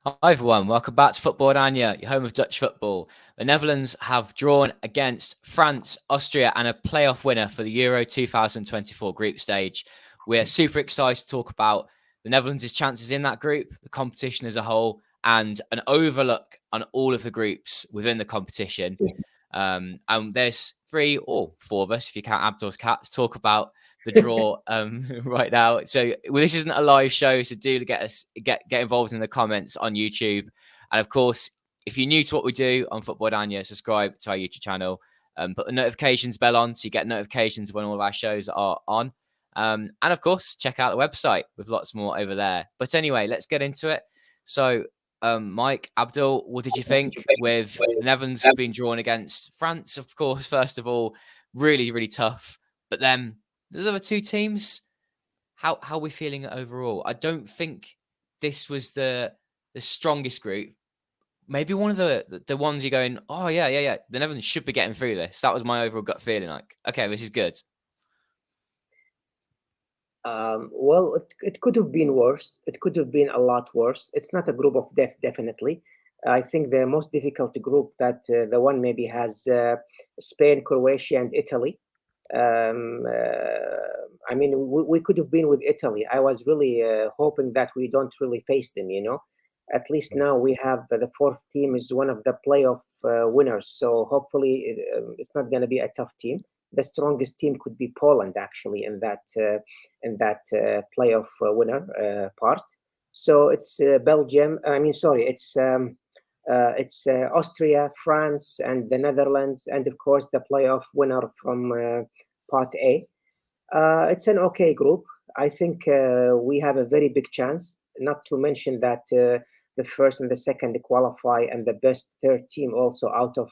Hi everyone, welcome back to Football-Oranje, your home of Dutch football. The Netherlands have drawn against France, Austria, and a playoff winner for the Euro 2024 group stage. We're super excited to talk about the Netherlands' chances in that group, the competition as a whole, and an overlook on all of the groups within the competition. And there's 3 or 4 of us, if you count Abdul's cat, to talk about the draw right now. So this isn't a live show, so do get involved in the comments on YouTube. And of course, if you're new to what we do on Football-Oranje, subscribe to our YouTube channel. Put the notifications bell on so you get notifications when all of our shows are on. And of course, check out the website with lots more over there. But anyway, let's get into it. So Mike, Abdul, what did you think with the Netherlands being drawn against France? Of course, first of all, really, really tough. But then there's other 2 teams. How are we feeling overall? I don't think this was the strongest group. Maybe one of the ones you're going, oh yeah. The Netherlands should be getting through this. That was my overall gut feeling. Like, okay, this is good. Well, it could have been worse. It could have been a lot worse. It's not a group of death, definitely. I think the most difficult group that the one maybe has Spain, Croatia, and Italy. I mean, we could have been with Italy. I was really hoping that we don't really face them, you know. At least now we have the fourth team is one of the playoff winners. So hopefully it's not going to be a tough team. The strongest team could be Poland actually in that playoff winner part. So it's Belgium. I mean, sorry, it's Austria, France, and the Netherlands, and of course the playoff winner from Part A. It's an okay group. I think we have a very big chance. Not to mention that the first and the second qualify, and the best third team also out of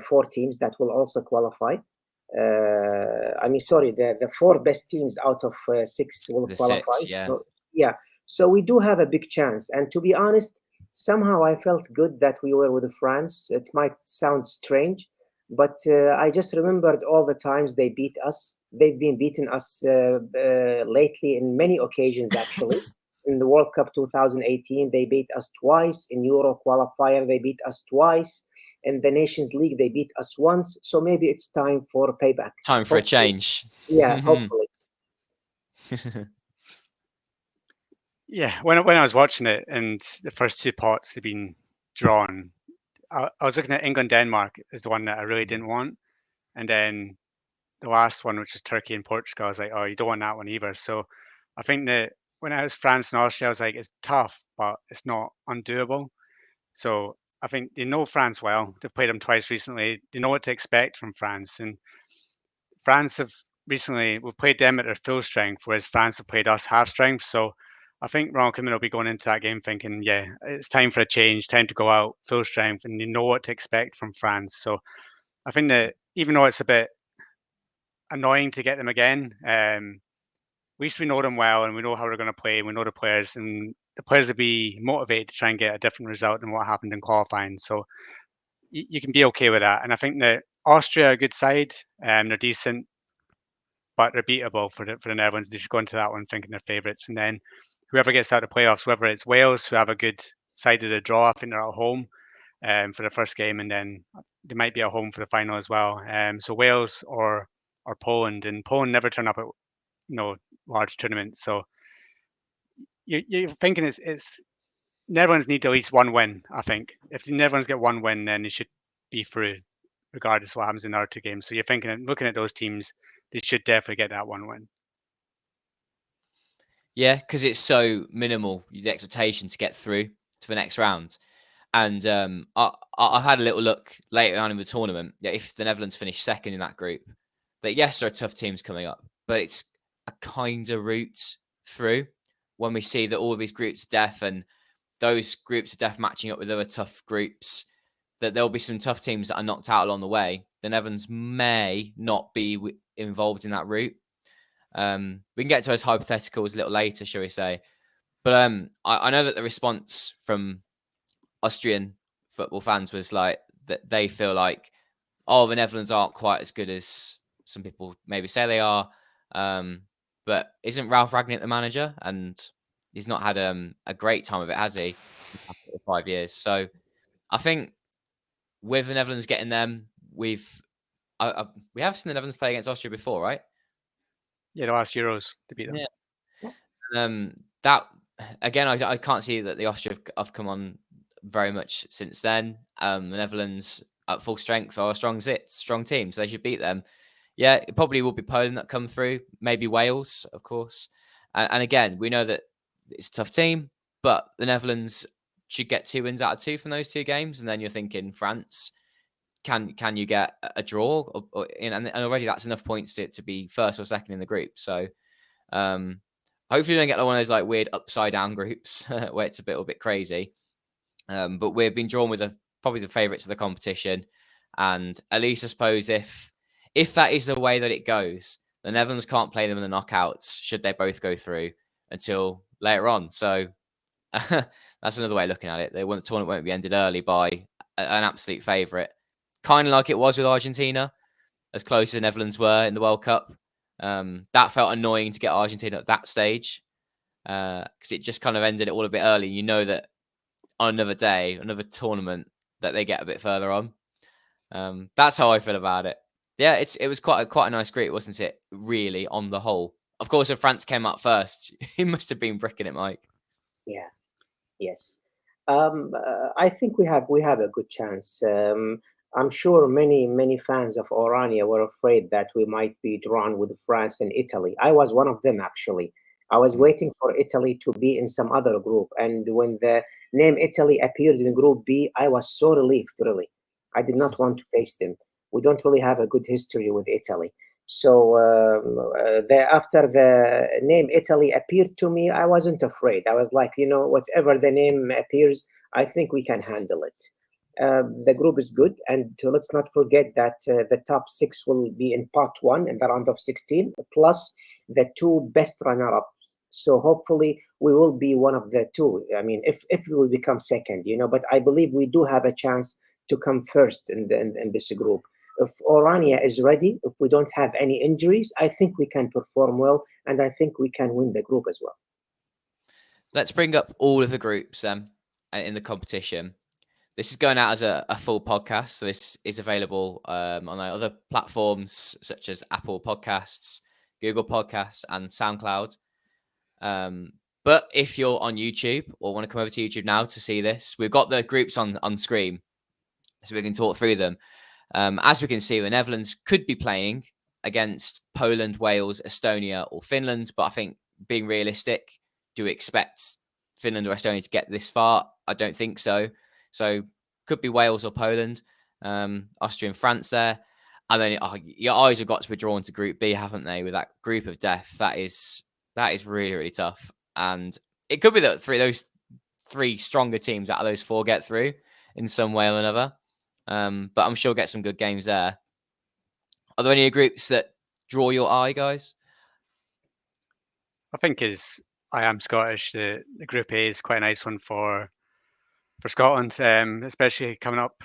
4 teams that will also qualify. I mean, sorry, the 4 best teams out of 6 will The qualify. 6, yeah. So, yeah, so we do have a big chance. And to be honest, somehow I felt good that we were with France. It might sound strange, but I just remembered all the times they beat us. They've been beating us lately in many occasions, actually. In the World Cup 2018, they beat us twice. In Euro qualifier, they beat us twice. In the Nations League, they beat us once. So maybe it's time for payback. Time for a Hopefully. change. Yeah, hopefully. Yeah, when I was watching it and the first 2 pots had been drawn, I was looking at England Denmark as the one that I really didn't want, and then the last one, which is Turkey and Portugal, I was like, oh, you don't want that one either. So I think that when it was France and Austria, I was like, it's tough, but it's not undoable. So I think they know France well. They've played them twice recently. They know what to expect from France, and France have recently we've played them at their full strength, whereas France have played us half strength. So I think Ronald Koeman will be going into that game thinking, yeah, it's time for a change, time to go out full strength, and you know what to expect from France. So I think that even though it's a bit annoying to get them again, at least we know them well and we know how they're going to play. We know the players, and the players will be motivated to try and get a different result than what happened in qualifying. So you can be okay with that. And I think that Austria are a good side, they're decent, but they're beatable for the Netherlands. They should go into that one thinking they're favourites. And then whoever gets out of the playoffs, whether it's Wales, who have a good side of the draw, I think they're at home for the first game, and then they might be at home for the final as well. So Wales or Poland, and Poland never turn up at large tournaments. So you're thinking it's Netherlands need at least one win. I think if the Netherlands get one win, then they should be through, regardless of what happens in the other 2 games. So you're thinking, looking at those teams, they should definitely get that one win. Yeah, because it's so minimal, the expectation to get through to the next round. And I had a little look later on in the tournament. Yeah, if the Netherlands finish second in that group, that yes, there are tough teams coming up, but it's a kind of route through when we see that all of these groups of death and those groups of death matching up with other tough groups, that there'll be some tough teams that are knocked out along the way. The Netherlands may not be involved in that route. We can get to those hypotheticals a little later, shall we say. But I know that the response from Austrian football fans was like that they feel like, oh, the Netherlands aren't quite as good as some people maybe say they are. But isn't Ralph Ragnick the manager? And he's not had a great time of it, has he? In the past 5 years. So I think with the Netherlands getting them, we have seen the Netherlands play against Austria before, right? Yeah, the last Euros to beat them. Yeah. That again, I can't see that the Austria have come on very much since then. The Netherlands at full strength are a strong team, so they should beat them. Yeah, it probably will be Poland that come through, maybe Wales, of course. And again, we know that it's a tough team, but the Netherlands should get 2 wins out of 2 from those 2 games, and then you're thinking France. Can you get a draw? And already that's enough points to be first or second in the group. So hopefully we don't get one of those like weird upside down groups where it's a little bit crazy. But we've been drawn with probably the favourites of the competition. And at least I suppose if that is the way that it goes, the Netherlands can't play them in the knockouts should they both go through until later on. So that's another way of looking at it. The tournament won't be ended early by an absolute favourite. Kind of like it was with Argentina, as close as the Netherlands were in the World Cup. That felt annoying to get Argentina at that stage because it just kind of ended it all a bit early. You know that on another day, another tournament, that they get a bit further on. That's how I feel about it. Yeah, it was quite a nice group, wasn't it? Really, on the whole. Of course, if France came up first, he must have been bricking it, Mike. Yeah. Yes. I think we have a good chance. I'm sure many fans of Orania were afraid that we might be drawn with France and Italy. I was one of them, actually. I was waiting for Italy to be in some other group, and when the name Italy appeared in Group B, I was so relieved. Really, I did not want to face them. We don't really have a good history with Italy. So after the name Italy appeared to me, I wasn't afraid. I was like, whatever the name appears, I think we can handle it. The group is good, and let's not forget that the top 6 will be in part 1 in the round of 16, plus the 2 best runner-ups. So hopefully we will be one of the 2. I mean, if we will become second, but I believe we do have a chance to come first in this group. If Orania is ready, if we don't have any injuries, I think we can perform well, and I think we can win the group as well. Let's bring up all of the groups in the competition. This is going out as a full podcast, so this is available on other platforms such as Apple Podcasts, Google Podcasts, and SoundCloud. But if you're on YouTube or want to come over to YouTube now to see this, we've got the groups on screen, so we can talk through them. As we can see, the Netherlands could be playing against Poland, Wales, Estonia, or Finland. But I think, being realistic, do we expect Finland or Estonia to get this far? I don't think so. So could be Wales or Poland, Austria and France there. I mean, your eyes have got to be drawn to Group B, haven't they? With that group of death, that is really, really tough. And it could be that those three stronger teams out of those 4 get through in some way or another. But I'm sure we'll get some good games there. Are there any groups that draw your eye, guys? I think I am Scottish. The Group A is quite a nice one for Scotland, especially coming up.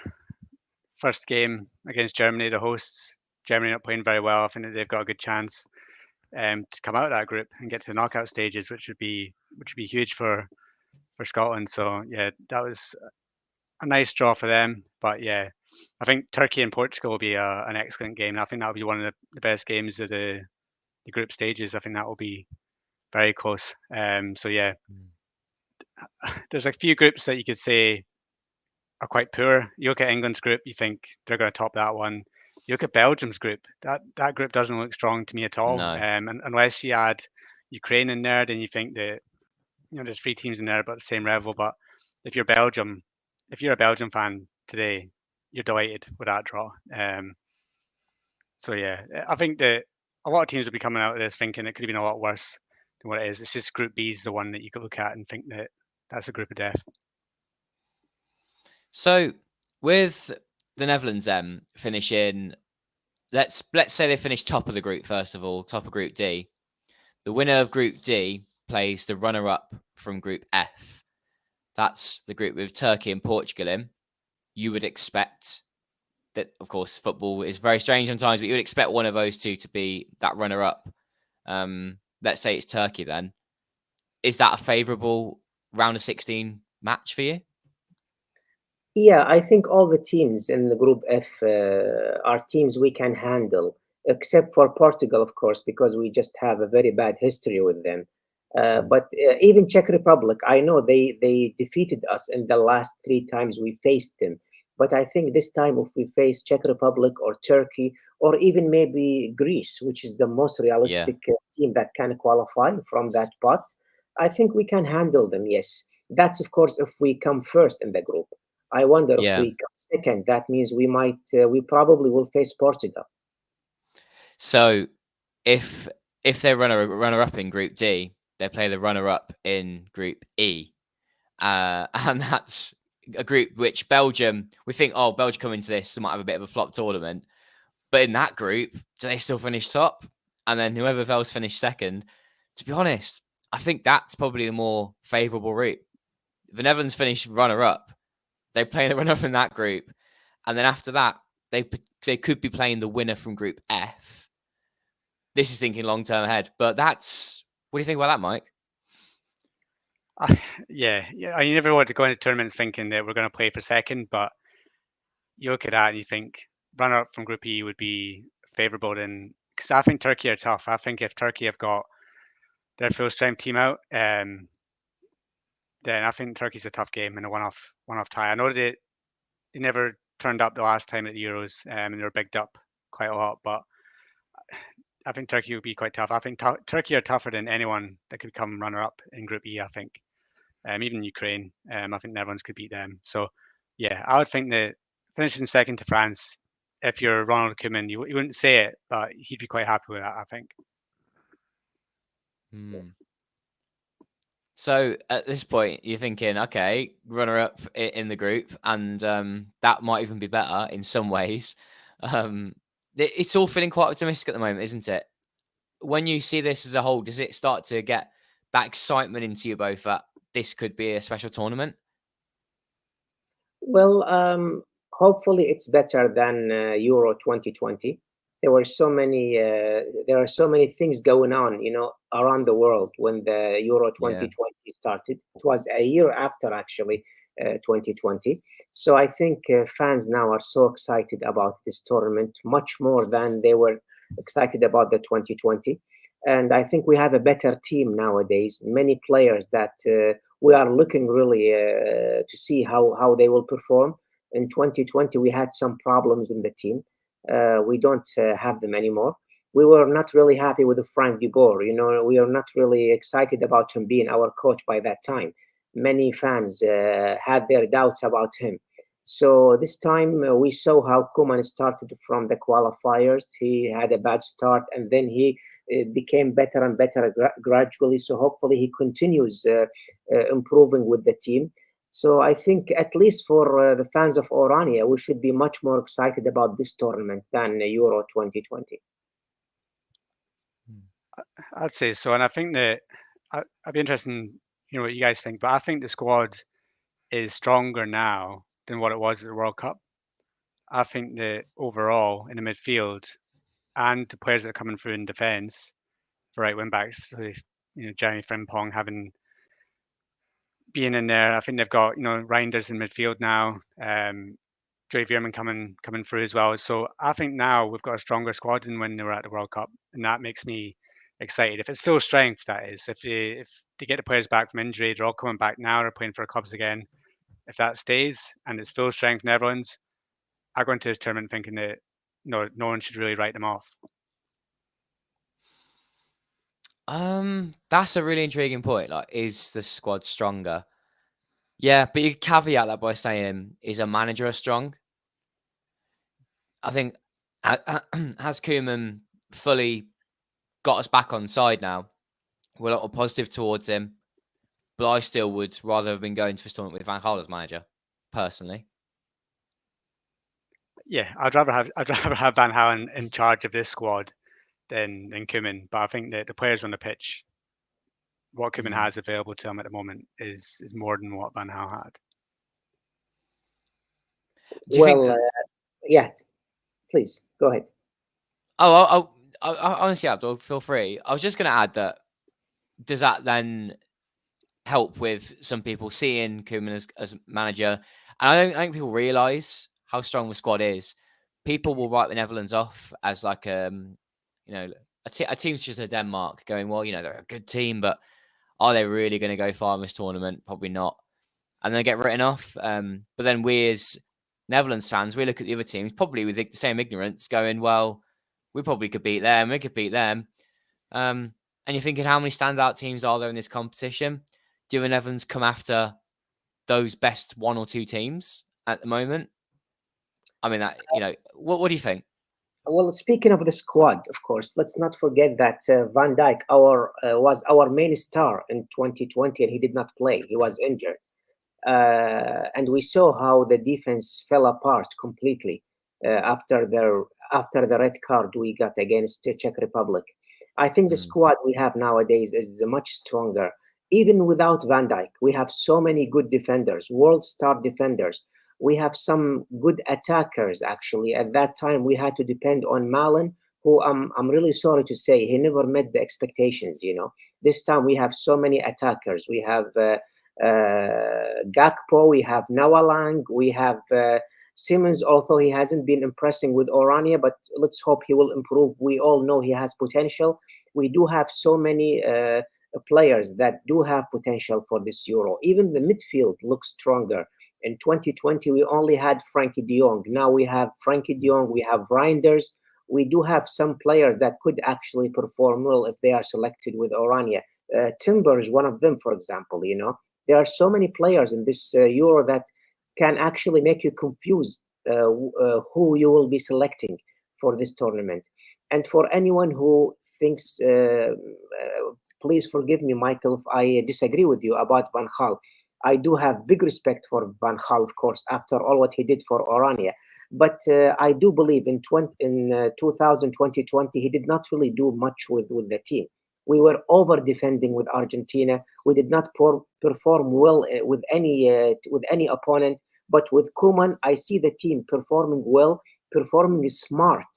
First game against Germany, the hosts. Germany not playing very well. I think that they've got a good chance to come out of that group and get to the knockout stages, which would be huge for Scotland. So yeah, that was a nice draw for them. But yeah, I think Turkey and Portugal will be an excellent game. I think that will be one of the best games of the group stages. I think that will be very close. So yeah, there's a few groups that you could say are quite poor. You look at England's group, you think they're going to top that one. You look at Belgium's group, that group doesn't look strong to me at all. No. And unless you add Ukraine in there, then you think that there's 3 teams in there about the same level. But if you're a Belgium fan today, you're delighted with that draw. So yeah, I think that a lot of teams will be coming out of this thinking it could have been a lot worse than what it is. It's just Group B is the one that you could look at and think that that's a group of death. So with the Netherlands finishing, let's say they finish top of the group first of all, top of Group D. The winner of Group D plays the runner-up from Group F. That's the group with Turkey and Portugal in. You would expect that, of course, football is very strange sometimes, but you would expect one of those 2 to be that runner-up. Let's say it's Turkey then. is that a favourable round of 16 match for you? Yeah, I think all the teams in the Group F are teams we can handle, except for Portugal, of course, because we just have a very bad history with them. But even Czech Republic, I know they defeated us in the last three times we faced them. But I think this time, if we face Czech Republic or Turkey, or even maybe Greece, which is the most Yeah, realistic team that can qualify from that pot, I think we can handle them. Yes, that's of course if we come first in the group. I wonder if yeah. we come second. That means we probably will face Portugal. So if they runner up in Group D, they play the runner up in Group E, and that's a group which Belgium. We think, oh, Belgium come into this, they might have a bit of a flop tournament, but in that group, do they still finish top? And then whoever else finished second. To be honest, I think that's probably the more favourable route. The Netherlands finish runner up. They play the runner up in that group, and then after that, they could be playing the winner from Group F. This is thinking long term ahead, but that's what do you think about that, Mike? Yeah. You never want to go into tournaments thinking that we're going to play for second, but you look at that and you think runner up from Group E would be favourable. Then, because I think Turkey are tough. I think if Turkey have got their full strength team out, then I think Turkey's a tough game and a one off tie. I know that they never turned up the last time at the Euros, and they were bigged up quite a lot, but I think Turkey would be quite tough. I think Turkey are tougher than anyone that could come runner up in Group E. I think even Ukraine. I think Netherlands could beat them. So yeah, I would think that finishing second to France, if you're Ronald Koeman, you wouldn't say it, but he'd be quite happy with that, I think. So at this point, you're thinking, okay, runner up in the group, and that might even be better in some ways. It's all feeling quite optimistic at the moment, isn't it? When you see this as a whole, does it start to get that excitement into you both that this could be a special tournament? Well, hopefully it's better than Euro 2020. There are so many things going on, around the world when the Euro Yeah. 2020 started. It was a year after actually 2020. So I think fans now are so excited about this tournament, much more than they were excited about the 2020. And I think we have a better team nowadays. Many players that we are looking really to see how they will perform. In 2020, we had some problems in the team. We don't have them anymore. We were not really happy with Frank de Boer. We are not really excited about him being our coach by that time. Many fans had their doubts about him. So this time we saw how Koeman started from the qualifiers. He had a bad start, and then he became better and better gradually. So hopefully he continues improving with the team. So I think at least for the fans of Orania, we should be much more excited about this tournament than Euro 2020. I'd say so, and I think that I'd be interested in what you guys think, but I think the squad is stronger now than what it was at the World Cup. I think that overall in the midfield and the players that are coming through in defence for right wing backs, so Jeremy Frimpong being in there. I think they've got Reinders in midfield now. Dre Veerman coming through as well. So I think now we've got a stronger squad than when they were at the World Cup, and that makes me excited. If it's full strength, that is. If they get the players back from injury, they're all coming back now. They're playing for their clubs again. If that stays and it's full strength Netherlands, I go into this tournament thinking that no one should really write them off. That's a really intriguing point. Like, is the squad stronger? Yeah, but you caveat that by saying, is a manager strong? I think has Koeman fully got us back on side now? We're a lot more positive towards him, but I still would rather have been going to this tournament with Van Gaal as manager, personally. Yeah, I'd rather have Van Halen in charge of this squad than Koeman. But I think that the players on the pitch, what Koeman has available to him at the moment is more than what Van Gaal had. Do you think? Yeah, please go ahead. Oh, honestly, Abdul, feel free. I was just going to add that. Does that then help with some people seeing Koeman as manager. And I don't think people realise how strong the squad is. People will write the Netherlands off as like a team such as Denmark, going, well, they're a good team, but are they really going to go far in this tournament? Probably not. And they get written off. But then we as Netherlands fans, we look at the other teams probably with the same ignorance, going, well, we probably could beat them. We could beat them. And you're thinking, how many standout teams are there in this competition? Do the Netherlands come after those best one or two teams at the moment? I mean, what do you think? Well, speaking of the squad, of course, let's not forget that Van Dijk was our main star in 2020, and he did not play. He was injured. And we saw how the defense fell apart completely after the red card we got against the Czech Republic. I think the squad we have nowadays is much stronger. Even without Van Dijk, we have so many good defenders, world star defenders. We have some good attackers. Actually, at that time, we had to depend on Malen, who I'm really sorry to say he never met the expectations. This time we have so many attackers. We have Gakpo, we have Nawalang, we have Simmons, although he hasn't been impressing with Oranje, but let's hope he will improve. We all know he has potential. We do have so many players that do have potential for this Euro. Even the midfield looks stronger. In 2020, we only had Frankie de Jong. Now we have Frankie de Jong, we have Reinders. We do have some players that could actually perform well if they are selected with Oranje. Timber is one of them, for example. There are so many players in this Euro that can actually make you confused who you will be selecting for this tournament. And for anyone who thinks, please forgive me, Michael, if I disagree with you about Van Gaal. I do have big respect for Van Gaal, of course, after all what he did for Oranje. But I do believe in 2020, he did not really do much with the team. We were over defending with Argentina. We did not perform well with any opponent. But with Koeman, I see the team performing well, performing smart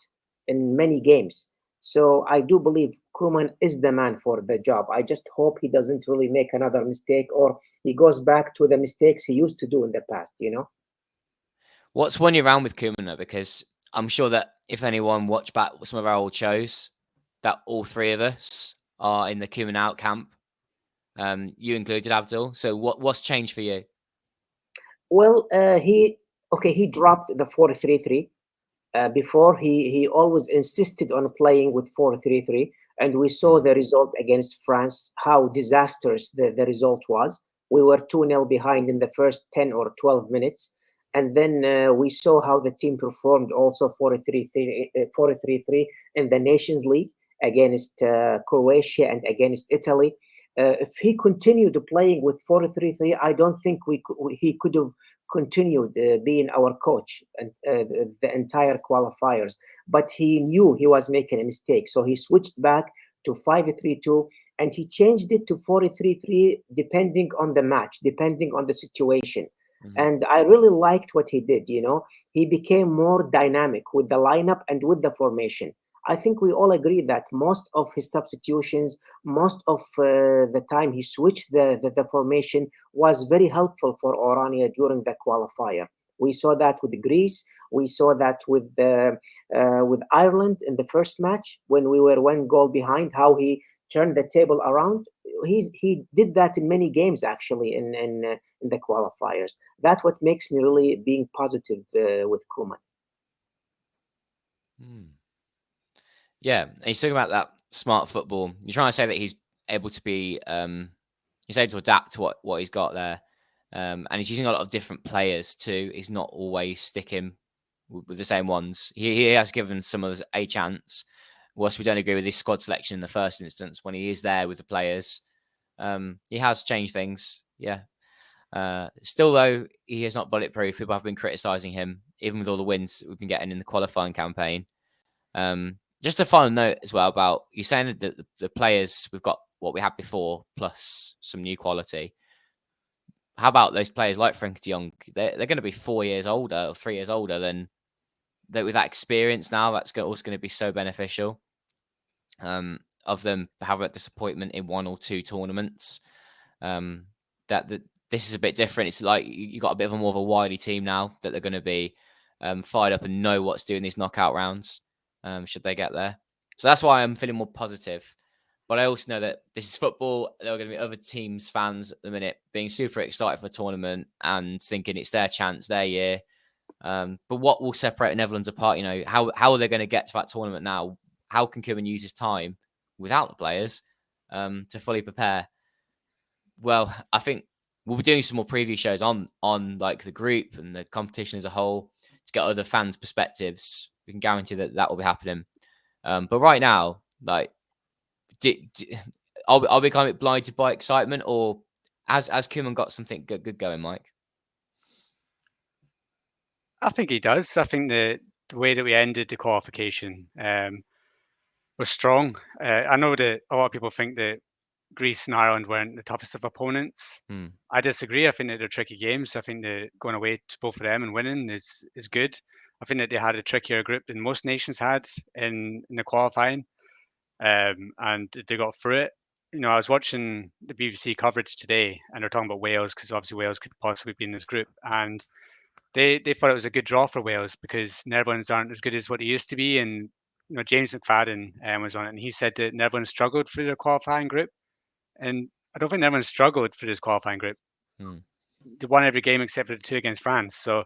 in many games. So I do believe Koeman is the man for the job. I just hope he doesn't really make another mistake, or he goes back to the mistakes he used to do in the past. What's won you around with Koeman though? Because I'm sure that if anyone watched back some of our old shows, that all three of us are in the Koeman out camp. You included, Abdul. So what's changed for you? Well, he dropped the 4-3-3. Before he always insisted on playing with 4-3-3, and we saw the result against France, how disastrous the result was. We were 2-0 behind in the first 10 or 12 minutes, and then we saw how the team performed also 4-3-3 in the Nations League against Croatia and against Italy. If he continued playing with 4-3-3, I don't think he could have continued being our coach and the entire qualifiers. But he knew he was making a mistake, so he switched back to 5-3-2, and he changed it to 4-3-3 depending on the match, depending on the situation. And I really liked what he did. He became more dynamic with the lineup and with the formation. I think we all agree that most of his substitutions, most of the time he switched the formation, was very helpful for Oranje during the qualifier. We saw that with Greece. We saw that with Ireland in the first match when we were 1 goal behind, how he turned the table around. He did that in many games, actually, in the qualifiers. That's what makes me really being positive with Koeman. Yeah, and he's talking about that smart football. You're trying to say that he's able to be, he's able to adapt to what he's got there, and he's using a lot of different players too. He's not always sticking with the same ones. He has given some of us a chance. Whilst we don't agree with his squad selection in the first instance, when he is there with the players, he has changed things. Yeah. Still, though, he is not bulletproof. People have been criticising him, even with all the wins we've been getting in the qualifying campaign. Just a final note as well about you saying that the players, we've got what we had before plus some new quality. How about those players like Frankie de Jong? They're going to be 4 years older or 3 years older than that. With that experience now, that's also going to be so beneficial. Of them having a disappointment in 1 or 2 tournaments. that this is a bit different. It's like you got a bit of a more of a wily team now that they're going to be fired up and know what's doing these knockout rounds should they get there. So that's why I'm feeling more positive. But I also know that this is football. There are going to be other teams, fans at the minute being super excited for the tournament and thinking it's their chance, their year. But what will separate the Netherlands apart? You know, how are they going to get to that tournament now? How can Koeman use his time without the players to fully prepare? Well, I think we'll be doing some more preview shows on like the group and the competition as a whole to get other fans' perspectives. We can guarantee that will be happening. But right now, like, I'll be kind of blinded by excitement, or has Koeman got something good going, Mike? I think he does. I think the way that we ended the qualification was strong. I know that a lot of people think that Greece and Ireland weren't the toughest of opponents. I disagree. I think that they're tricky games. I think that going away to both of them and winning is good. I think that they had a trickier group than most nations had in the qualifying, and they got through it. You know, I was watching the BBC coverage today, and they're talking about Wales because obviously Wales could possibly be in this group, and they thought it was a good draw for Wales because Netherlands aren't as good as what they used to be, and you know James McFadden was on it, and he said that Netherlands struggled through their qualifying group, and I don't think Netherlands struggled for this qualifying group. They won every game except for the 2 against France. So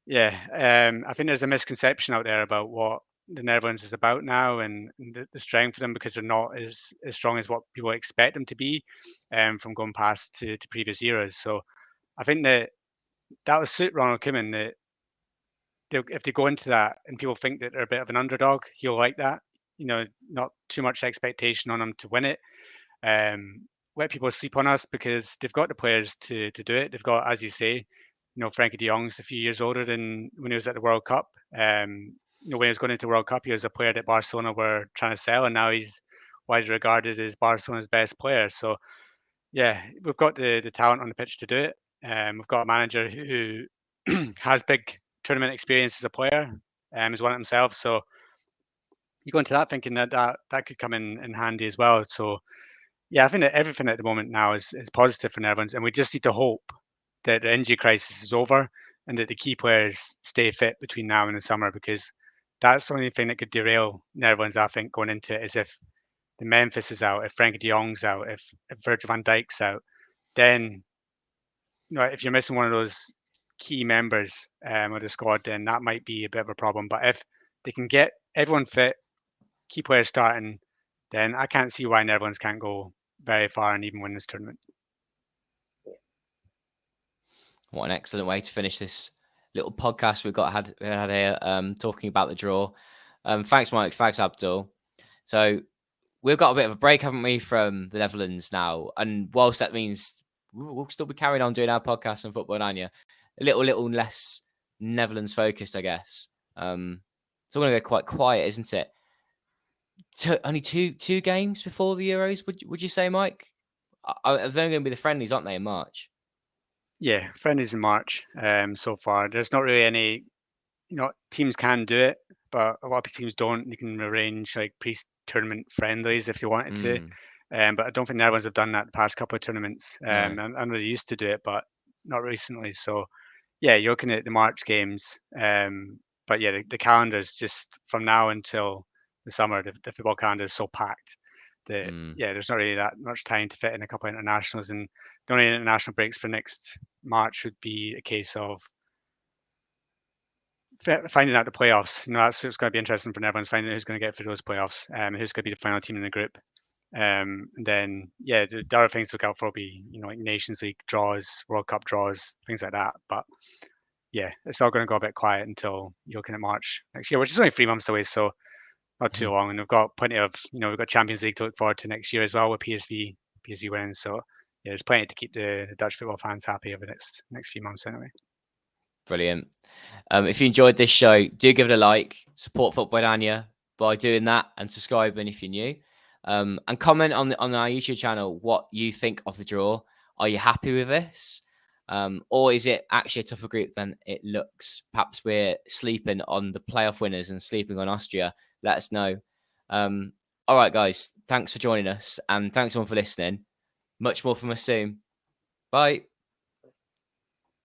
yeah, I think there's a misconception out there about what the Netherlands is about now and the strength of them because they're not as strong as what people expect them to be from going past to previous eras. So I think that would suit Ronald Koeman that if they go into that and people think that they're a bit of an underdog, he'll like that. You know, not too much expectation on them to win it. Let people sleep on us because they've got the players to do it. They've got, as you say, you know, Frankie de Jong's a few years older than when he was at the World Cup. You know, when he was going into the World Cup, he was a player that Barcelona were trying to sell, and now he's widely regarded as Barcelona's best player. So, yeah, we've got the talent on the pitch to do it. We've got a manager who has big tournament experience as a player, has won it himself. So you go into that thinking that could come in handy as well. So yeah, I think that everything at the moment now is positive for Netherlands, and we just need to hope that the injury crisis is over and that the key players stay fit between now and the summer, because that's the only thing that could derail Netherlands, I think, going into it, is if the Memphis is out, if Frankie de Jong's out, if Virgil van Dijk's out, then you know, if you're missing one of those key members of the squad, then that might be a bit of a problem. But if they can get everyone fit, key players starting, then I can't see why Netherlands can't go very far and even win this tournament. What an excellent way to finish this little podcast we had here talking about the draw. Thanks, Mike. Thanks, Abdul. So we've got a bit of a break, haven't we, from the Netherlands now? And whilst that means we'll still be carrying on doing our podcast on Football-Oranje, a little less Netherlands focused, I guess. It's all going to go quite quiet, isn't it? Only two games before the Euros, would you say, Mike? They're going to be the friendlies, aren't they, in March? Yeah, friendlies in March so far. There's not really any, you know, teams can do it, but a lot of teams don't. You can arrange like pre-tournament friendlies if you wanted to. But I don't think Netherlands have done that the past couple of tournaments. I know they used to do it, but not recently. So yeah, you're looking at the March games. But yeah, the calendar is just from now until the summer. The football calendar is so packed that yeah, there's not really that much time to fit in a couple of internationals, and the only international breaks for next March would be a case of finding out the playoffs. You know, that's what's going to be interesting for Netherlands, finding out who's going to get through those playoffs, who's going to be the final team in the group. And then, yeah, the other things to look out for will be, you know, like Nations League draws, World Cup draws, things like that. But yeah, it's all going to go a bit quiet until you're looking at March next year, which is only 3 months away, so not too long. And we've got plenty of, you know, we've got Champions League to look forward to next year as well with PSV wins. So yeah, there's plenty to keep the Dutch football fans happy over the next few months anyway. Brilliant. If you enjoyed this show, do give it a like, support Football-Oranje by doing that and subscribing if you're new. And comment on our YouTube channel what you think of the draw. Are you happy with this? Or is it actually a tougher group than it looks? Perhaps we're sleeping on the playoff winners and sleeping on Austria. Let us know. All right, guys. Thanks for joining us. And thanks everyone for listening. Much more from us soon. Bye.